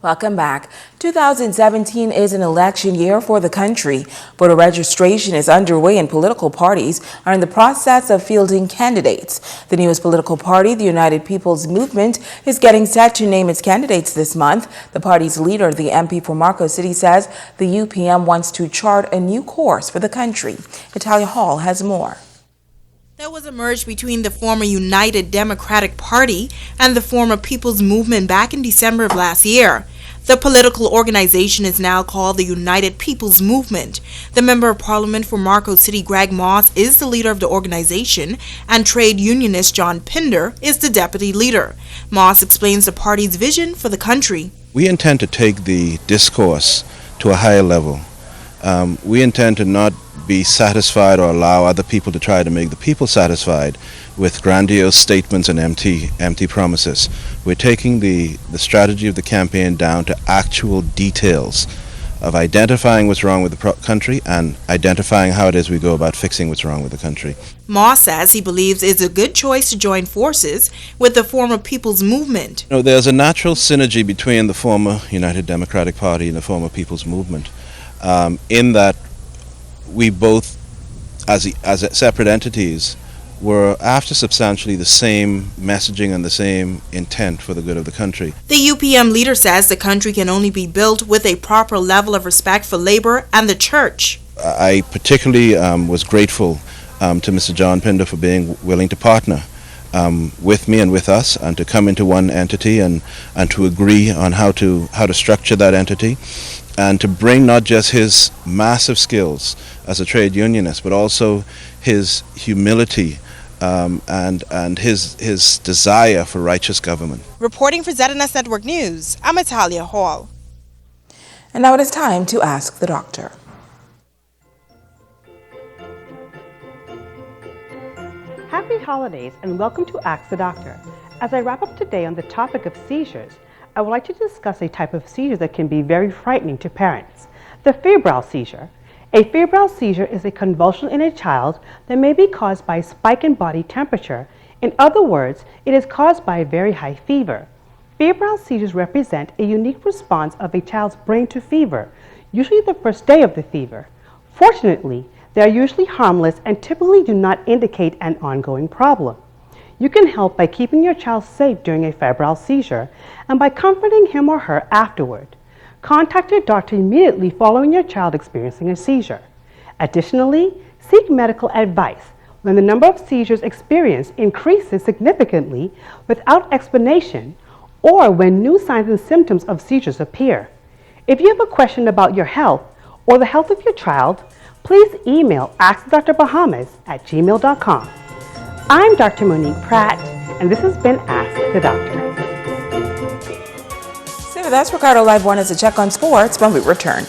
Welcome back. 2017 is an election year for the country. Voter registration is underway and political parties are in the process of fielding candidates. The newest political party, the United People's Movement, is getting set to name its candidates this month. The party's leader, the MP for Marco City, says the UPM wants to chart a new course for the country. Natalia Hall has more. There was a merge between the former United Democratic Party and the former People's Movement back in December of last year. The political organization is now called the United People's Movement. The Member of Parliament for Marco City, Greg Moss, is the leader of the organization, and trade unionist John Pinder is the deputy leader. Moss explains the party's vision for the country. We intend to take the discourse to a higher level. We intend to not be satisfied or allow other people to try to make the people satisfied with grandiose statements and empty promises. We're taking the strategy of the campaign down to actual details of identifying what's wrong with the country and identifying how it is we go about fixing what's wrong with the country. Moss says he believes it's a good choice to join forces with the former People's Movement. There's a natural synergy between the former United Democratic Party and the former People's Movement, in that we both, as separate entities, were after substantially the same messaging and the same intent for the good of the country. The UPM leader says the country can only be built with a proper level of respect for labor and the church. I particularly was grateful to Mr. John Pinder for being willing to partner with me and with us, and to come into one entity and to agree on how to structure that entity, and to bring not just his massive skills as a trade unionist, but also his humility and his desire for righteous government. Reporting for ZNS Network News, I'm Natalia Hall. And now it is time to ask the doctor. Happy holidays and welcome to Ask the Doctor. As I wrap up today on the topic of seizures, I would like to discuss a type of seizure that can be very frightening to parents, the febrile seizure. A febrile seizure is a convulsion in a child that may be caused by a spike in body temperature. In other words, it is caused by a very high fever. Febrile seizures represent a unique response of a child's brain to fever, usually the first day of the fever. Fortunately, they are usually harmless and typically do not indicate an ongoing problem. You can help by keeping your child safe during a febrile seizure and by comforting him or her afterward. Contact your doctor immediately following your child experiencing a seizure. Additionally, seek medical advice when the number of seizures experienced increases significantly without explanation, or when new signs and symptoms of seizures appear. If you have a question about your health or the health of your child, please email askdrbahamas@gmail.com. I'm Dr. Monique Pratt, and this has been Ask the Doctor. So that's Ricardo Live 1 as a check on sports when we return.